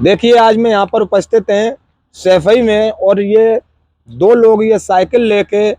देखिए आज मैं यहाँ पर उपस्थित हैं सैफई में, और ये दो लोग ये साइकिल लेके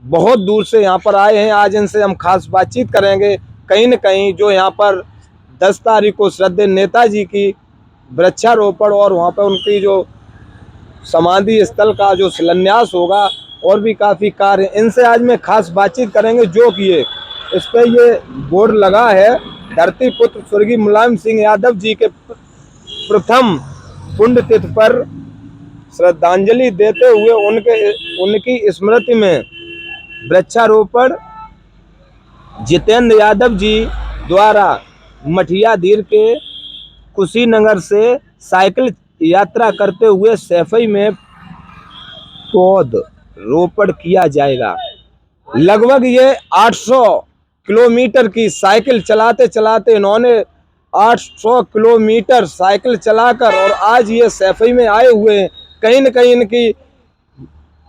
बहुत दूर से यहाँ पर आए हैं। आज इनसे हम खास बातचीत करेंगे। कहीं न कहीं जो यहाँ पर 10 तारीख को श्रद्धेय नेताजी की वृक्षारोपण और वहाँ पर उनकी जो समाधि स्थल का जो शिलान्यास होगा, और भी काफ़ी कार्य, इनसे आज मैं खास बातचीत करेंगे। जो कि ये इस पर ये बोर्ड लगा है, धरती पुत्र स्वर्गीय मुलायम सिंह यादव जी के प्रथम पुण्यतिथि पर श्रद्धांजलि देते हुए उनकी स्मृति में वृक्षारोपण जितेंद्र यादव जी द्वारा मठियाधीर के कुशीनगर से साइकिल यात्रा करते हुए सैफई में पौध रोपण किया जाएगा। लगभग ये 800 किलोमीटर की साइकिल चलाते चलाते इन्होंने 800 किलोमीटर साइकिल चलाकर और आज ये सैफई में आए हुए हैं। कहीं न कहीं इनकी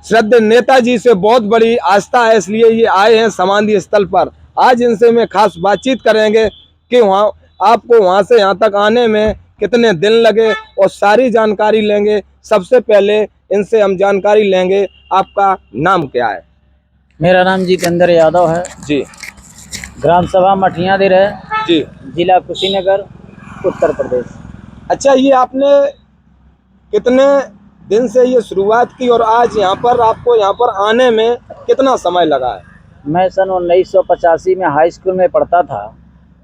श्रद्धेय नेताजी से बहुत बड़ी आस्था है, इसलिए ये आए हैं समाधि स्थल पर। आज इनसे मैं खास बातचीत करेंगे कि वहाँ आपको वहाँ से यहाँ तक आने में कितने दिन लगे और सारी जानकारी लेंगे। सबसे पहले इनसे हम जानकारी लेंगे, आपका नाम क्या है? मेरा नाम जितेंद्र यादव है जी ग्राम सभा मठियाधीर है जी। जिला कुशीनगर उत्तर प्रदेश। अच्छा, ये आपने कितने दिन से ये शुरुआत की और आज यहाँ पर आपको यहाँ पर आने में कितना समय लगा है? मैं सन 1985 में हाई स्कूल में पढ़ता था।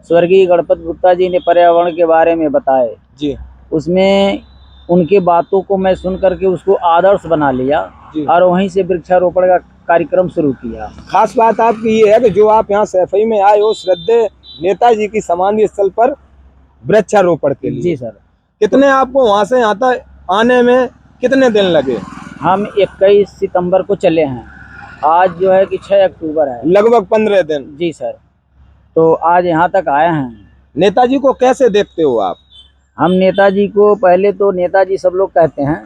स्वर्गीय गणपत गुप्ता जी ने पर्यावरण के बारे में बताए जी। उसमें उनके बातों को मैं सुन करके उसको आदर्श बना लिया और वहीं से वृक्षारोपण का कार्यक्रम शुरू किया। खास बात आपकी ये है कि जो आप यहाँ सैफई में आए हो श्रद्धेय नेताजी की समाधि स्थल पर वृक्षारोपण के लिए। जी सर। कितने आपको वहाँ से यहाँ तक आने में कितने दिन लगे? हम 21 सितंबर को चले हैं, आज जो है कि 6 अक्टूबर है। लगभग 15 दिन। जी सर। तो आज यहाँ तक आए हैं। नेताजी को कैसे देखते हो आप? हम नेताजी को पहले तो नेताजी सब लोग कहते हैं,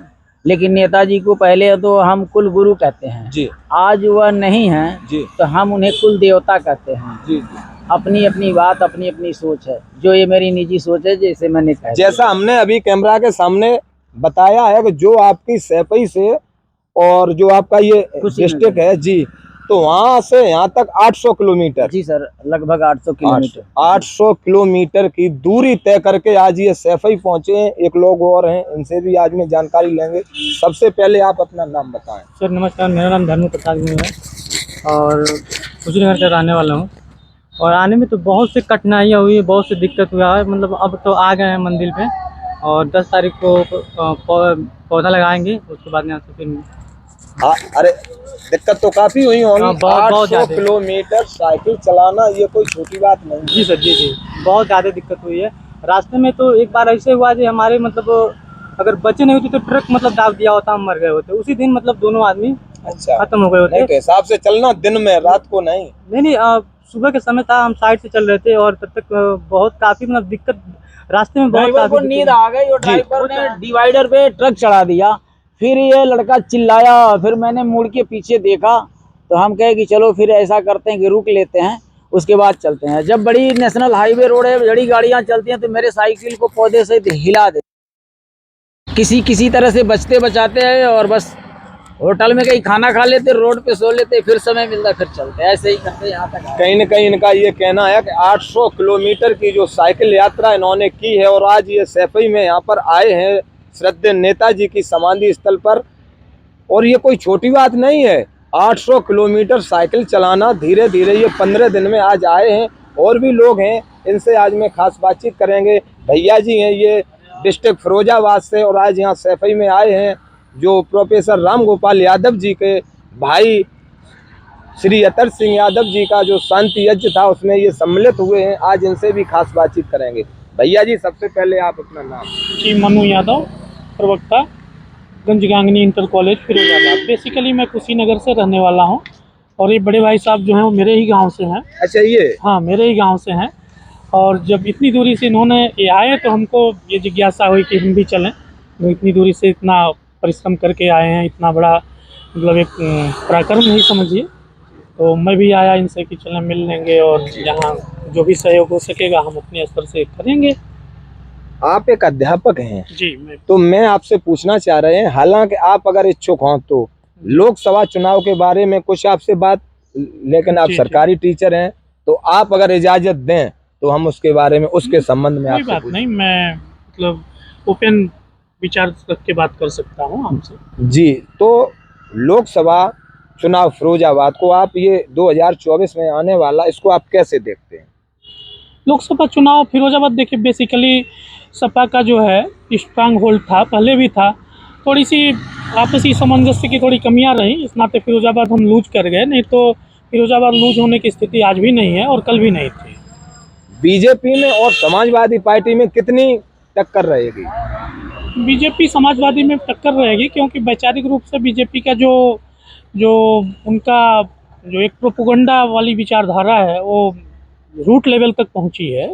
लेकिन नेताजी को पहले तो हम कुल गुरु कहते हैं जी। आज वह नहीं है जी। तो हम उन्हें कुल देवता कहते हैं। जी। अपनी अपनी बात, अपनी अपनी सोच है, जो ये मेरी निजी सोच है, जैसे मैंने कहा। जैसा हमने अभी कैमरा के सामने बताया है कि जो आपकी सैफई से और जो आपका ये डिस्ट्रिक्ट है जी, तो वहाँ से यहाँ तक 800 किलोमीटर। जी सर, लगभग 800 किलोमीटर। 800 किलोमीटर की दूरी तय करके आज ये सैफई पहुँचे हैं। एक लोग और हैं, इनसे भी आज में जानकारी लेंगे। सबसे पहले आप अपना नाम बताएं। सर नमस्कार, मेरा नाम धर्म प्रसाद है और कुशीनगर का रहने वाला हूँ। और आने में तो बहुत सी कठिनाइयाँ हुई, बहुत सी दिक्कत हुआ है। मतलब अब तो आ गए हैं मंदिर पे और 10 तारीख को पौधा लगाएंगे, उसके बाद यहाँ से फिर। हाँ, अरे दिक्कत तो काफी हुई होंगी। 800 ज़्यादा किलोमीटर साइकिल चलाना ये कोई छोटी बात नहीं। जी सर, जी जी, बहुत ज़्यादा दिक्कत हुई है। रास्ते में तो एक बार ऐसे हुआ कि हमारे मतलब अगर बच्चे नहीं होते तो ट्रक मतलब दाब दिया होता, हम मर गए होते उसी दिन। मतलब दोनों आदमी अच्छा, खत्म हो गए होते। तो हिसाब से चलना दिन में, रात को नहीं। नहीं, सुबह के समय था, हम साइड से चल रहे थे और तब तक बहुत काफी मतलब दिक्कत रास्ते में। बहुत को नींद आ गई और ड्राइवर ने डिवाइडर पे ट्रक चढ़ा दिया। फिर ये लड़का चिल्लाया, फिर मैंने मुड़ के पीछे देखा तो हम कहे कि चलो फिर ऐसा करते हैं कि रुक लेते हैं, उसके बाद चलते हैं। जब बड़ी नेशनल हाईवे रोड है, बड़ी गाड़ियां चलती हैं, तो मेरे साइकिल को पौधे से हिला दे। किसी तरह से बचते बचाते हैं और बस होटल में कहीं खाना खा लेते, रोड पे सो लेते, फिर समय मिलता फिर चलते, ऐसे ही करते यहाँ तक। कहीं न कहीं इनका ये कहना है कि 800 किलोमीटर की जो साइकिल यात्रा इन्होंने की है और आज ये सैफई में यहाँ पर आए हैं श्रद्धेय नेताजी की समाधि स्थल पर। और ये कोई छोटी बात नहीं है, 800 किलोमीटर साइकिल चलाना धीरे धीरे, ये 15 दिन में आज आए हैं। और भी लोग हैं, इनसे आज में खास बातचीत करेंगे। भैया जी हैं, ये डिस्ट्रिक्ट फिरोजाबाद से और आज यहाँ सैफई में आए हैं। जो प्रोफेसर राम गोपाल यादव जी के भाई श्री अतर सिंह यादव जी का जो शांति यज्ञ था उसमें ये सम्मिलित हुए हैं। आज इनसे भी खास बातचीत करेंगे। भैया जी, सबसे पहले आप अपना नाम। जी, मनु यादव, प्रवक्ता, गंजगांगनी इंटर कॉलेज फिरोजाबाद। बेसिकली मैं कुशीनगर से रहने वाला हूँ और ये बड़े भाई साहब जो हैं वो मेरे ही गांव से हैं। अच्छा, ये हाँ, मेरे ही गांव से हैं। और जब इतनी दूरी से इन्होंने ये आए तो हमको ये जिज्ञासा हुई कि हम भी चलें। वो इतनी दूरी से इतना परिश्रम करके आए हैं, इतना बड़ा मतलब एक पराक्रम नहीं समझिए। तो मैं भी आया इनसे कि चलें मिल लेंगे और यहाँ जो भी सहयोग हो सकेगा हम अपने स्तर से करेंगे। आप एक अध्यापक हैं जी। तो मैं आपसे पूछना चाह रहे हैं, हालांकि आप अगर इच्छुक हों तो लोकसभा चुनाव के बारे में कुछ आपसे बात, लेकिन आप जी, सरकारी टीचर हैं तो आप अगर इजाजत दें तो हम उसके बारे में, उसके संबंध में कोई आपसे बात नहीं, मैं मतलब ओपन विचार रख के बात कर सकता हूँ आपसे। जी। तो लोकसभा चुनाव फिरोजाबाद को आप ये 2024 में आने वाला, इसको आप कैसे देखते हैं? लोकसभा चुनाव फिरोजाबाद देखिए, बेसिकली सपा का जो है स्ट्रांग होल्ड था, पहले भी था। थोड़ी सी आपसी सामंजस्य की थोड़ी कमियां रही, इस नाते फिरोजाबाद हम लूज कर गए, नहीं तो फिरोजाबाद लूज होने की स्थिति आज भी नहीं है और कल भी नहीं थी। बीजेपी में और समाजवादी पार्टी में कितनी टक्कर रहेगी? बीजेपी समाजवादी में टक्कर रहेगी, क्योंकि वैचारिक रूप से बीजेपी का जो जो उनका जो एक प्रोपेगेंडा वाली विचारधारा है वो रूट लेवल तक पहुंची है,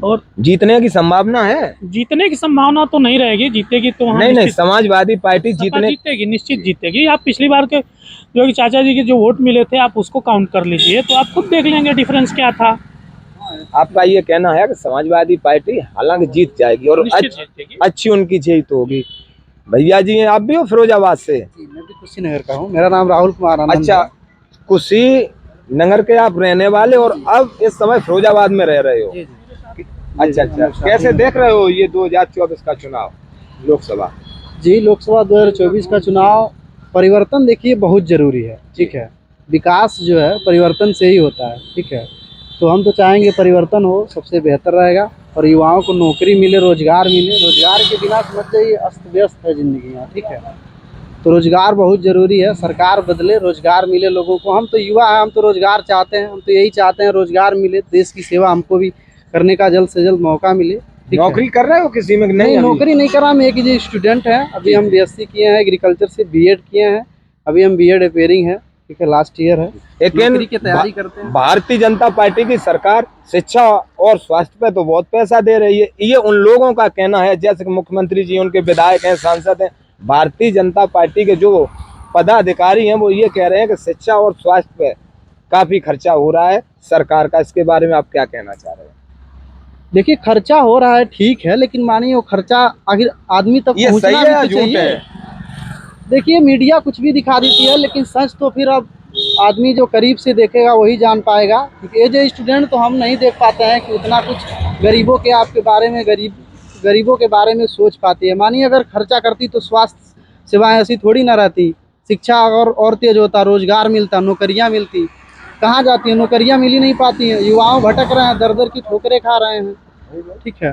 और जीतने की संभावना है? जीतने की संभावना तो नहीं रहेगी, जीतेगी तो वहाँ नहीं, निश्चित समाजवादी पार्टी सपा जीतने, जीतेगी, निश्चित जीतेगी। आप पिछली बार के जो कि चाचा जी के जो वोट मिले थे आप उसको काउंट कर लीजिए, तो आप खुद देख लेंगे डिफरेंस क्या था। आपका ये कहना है कि समाजवादी पार्टी हालांकि जीत जाएगी और निश्चित जीतेगी। अच्छी उनकी जीत होगी। भैया जी हैं, आप भी हो फिरोजाबाद से? जी, मैं भी कुशीनगर का हूँ। मेरा नाम राहुल कुमार आनंद अच्छा, है। कुशीनगर के आप रहने वाले और अब इस समय फिरोजाबाद में रह रहे हो? जी, जी। अच्छा अच्छा, कैसे देख रहे हो ये 2024 का चुनाव लोकसभा? जी, लोकसभा 2024 का चुनाव, परिवर्तन देखिए बहुत ज़रूरी है, ठीक है। विकास जो है परिवर्तन से ही होता है, ठीक है। तो हम तो चाहेंगे परिवर्तन हो, सबसे बेहतर रहेगा, और युवाओं को नौकरी मिले, रोजगार मिले। रोजगार के बिना समझ जाइए अस्त व्यस्त है ज़िंदगी यहाँ, ठीक है। तो रोजगार बहुत ज़रूरी है, सरकार बदले, रोजगार मिले लोगों को। हम तो युवा हैं, हम तो रोजगार चाहते हैं, हम तो यही चाहते हैं रोजगार मिले, देश की सेवा हमको भी करने का जल्द से जल्द मौका मिले। नौकरी कर रहे हो किसी में? नहीं, नौकरी नहीं कर रहा, हम एक ही स्टूडेंट हैं। अभी हम बीएससी किए हैं, एग्रीकल्चर से बीएड किए हैं, अभी हम बीएड अपेयरिंग है, ठीक है, लास्ट ईयर है, नौकरी की तैयारी करते हैं। भारतीय जनता पार्टी की सरकार शिक्षा और स्वास्थ्य पे तो बहुत पैसा दे रही है, ये उन लोगों का कहना है, जैसे कि मुख्यमंत्री जी, उनके विधायक हैं, सांसद हैं, भारतीय जनता पार्टी के जो पदाधिकारी हैं वो ये कह रहे हैं कि शिक्षा और स्वास्थ्य पे काफी खर्चा हो रहा है सरकार का। इसके बारे में आप क्या कहना चाह रहे हैं? देखिए, खर्चा हो रहा है ठीक है, लेकिन मानिए वो खर्चा आखिर आदमी तक ये सही पहुंचना है भी या तो झूठ चाहिए। है? देखिए, मीडिया कुछ भी दिखा देती है, लेकिन सच तो फिर अब आदमी जो करीब से देखेगा वही जान पाएगा। क्योंकि एज ए स्टूडेंट तो हम नहीं देख पाते हैं कि उतना कुछ गरीबों के आपके बारे में, गरीबों के बारे में सोच पाती है। मानिए अगर खर्चा करती तो स्वास्थ्य सेवाएं ऐसी थोड़ी ना रहती, शिक्षा और तेज होता, रोजगार मिलता, नौकरियां मिलती। कहाँ जाती है नौकरियां? मिल ही नहीं पाती हैं, युवाओं भटक रहे हैं, दर दर की ठोकरें खा रहे हैं, ठीक है।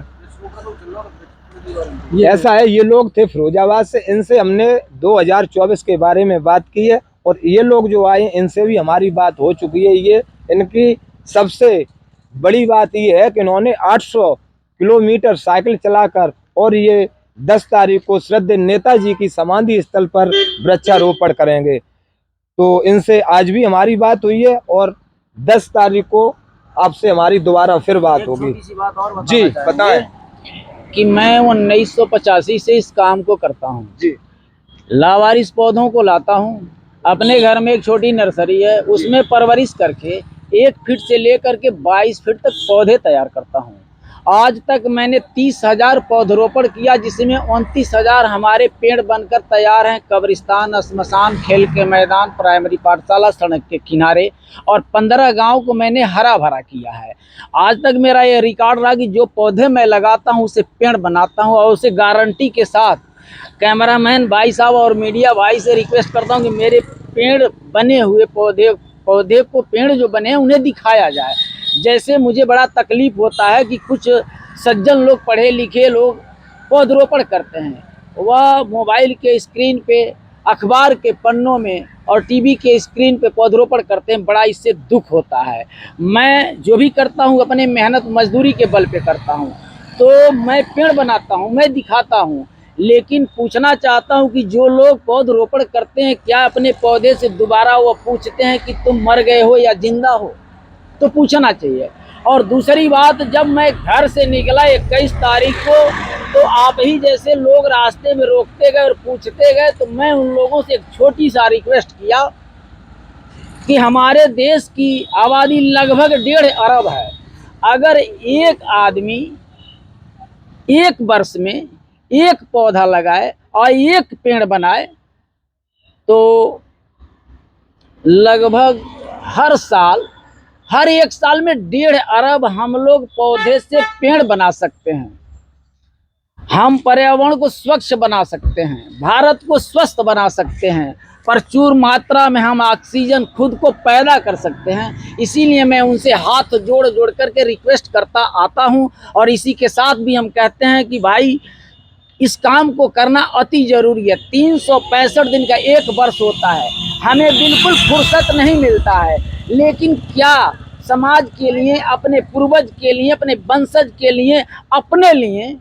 ऐसा है, ये लोग थे फिरोजाबाद से, इनसे हमने 2024 के बारे में बात की है और ये लोग जो आए इनसे भी हमारी बात हो चुकी है। ये इनकी सबसे बड़ी बात ये है कि इन्होंने 800 किलोमीटर साइकिल चलाकर और ये 10 तारीख को श्रद्धेय नेताजी की समाधि स्थल पर वृक्षारोपण करेंगे। तो इनसे आज भी हमारी बात हुई है और 10 तारीख को आपसे हमारी दोबारा फिर बात होगी। जी बताएं। कि मैं 1985 से इस काम को करता हूँ जी। लावारिस पौधों को लाता हूँ, अपने घर में एक छोटी नर्सरी है, उसमें परवरिश करके 1 फीट से लेकर के 22 फीट तक पौधे तैयार करता हूँ। आज तक मैंने 30,000 पौधरोपण किया, जिसमें 29,000 हमारे पेड़ बनकर तैयार हैं। कब्रिस्तान, श्मशान, खेल के मैदान, प्राइमरी पाठशाला, सड़क के किनारे, और 15 गांव को मैंने हरा भरा किया है। आज तक मेरा ये रिकॉर्ड रहा कि जो पौधे मैं लगाता हूँ उसे पेड़ बनाता हूँ, और उसे गारंटी के साथ कैमरामैन भाई साहब और मीडिया भाई से रिक्वेस्ट करता हूँ कि मेरे पेड़ बने हुए पौधे को, पेड़ जो बने हैं उन्हें दिखाया जाए। जैसे मुझे बड़ा तकलीफ होता है कि कुछ सज्जन लोग, पढ़े लिखे लोग पौधरोपण करते हैं, वह मोबाइल के स्क्रीन पे, अखबार के पन्नों में और टीवी के स्क्रीन पे पौधरोपण करते हैं। बड़ा इससे दुख होता है। मैं जो भी करता हूँ अपने मेहनत मजदूरी के बल पे करता हूँ, तो मैं पेड़ बनाता हूँ, मैं दिखाता हूँ, लेकिन पूछना चाहता हूँ कि जो लोग पौधरोपण करते हैं, क्या अपने पौधे से दोबारा वो पूछते हैं कि तुम मर गए हो या जिंदा हो? तो पूछना चाहिए। और दूसरी बात, जब मैं घर से निकला 21 तारीख को, तो आप ही जैसे लोग रास्ते में रोकते गए और पूछते गए, तो मैं उन लोगों से एक छोटी सा रिक्वेस्ट किया कि हमारे देश की आबादी लगभग 1.5 अरब है। अगर एक आदमी एक वर्ष में एक पौधा लगाए और एक पेड़ बनाए तो लगभग हर एक साल में 1.5 अरब हम लोग पौधे से पेड़ बना सकते हैं। हम पर्यावरण को स्वच्छ बना सकते हैं, भारत को स्वस्थ बना सकते हैं, प्रचुर मात्रा में हम ऑक्सीजन खुद को पैदा कर सकते हैं। इसीलिए मैं उनसे हाथ जोड़ जोड़ करके रिक्वेस्ट करता आता हूं और इसी के साथ भी हम कहते हैं कि भाई इस काम को करना अति जरूरी है। 365 दिन का एक वर्ष होता है, हमें बिल्कुल फुर्सत नहीं मिलता है, लेकिन क्या समाज के लिए, अपने पूर्वज के लिए, अपने वंशज के लिए, अपने लिए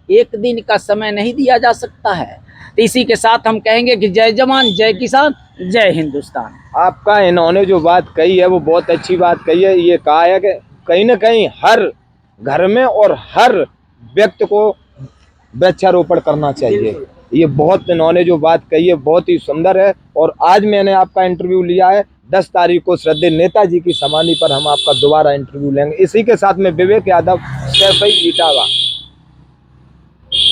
एक दिन का समय नहीं दिया जा सकता है। तो इसी के साथ हम कहेंगे कि जय जवान, जय किसान, जय हिंदुस्तान। आपका इन्होंने जो बात कही है वो बहुत अच्छी बात कही है। ये कहा है कि कहीं ना कहीं हर घर में और हर व्यक्ति को वृक्षारोपण करना चाहिए। ये बहुत इन्होंने जो बात कही है बहुत ही सुंदर है। और आज मैंने आपका इंटरव्यू लिया है, 10 तारीख को श्रद्धेय नेताजी की समाधि पर हम आपका दोबारा इंटरव्यू लेंगे। इसी के साथ में विवेक यादव, सैफई इटावा।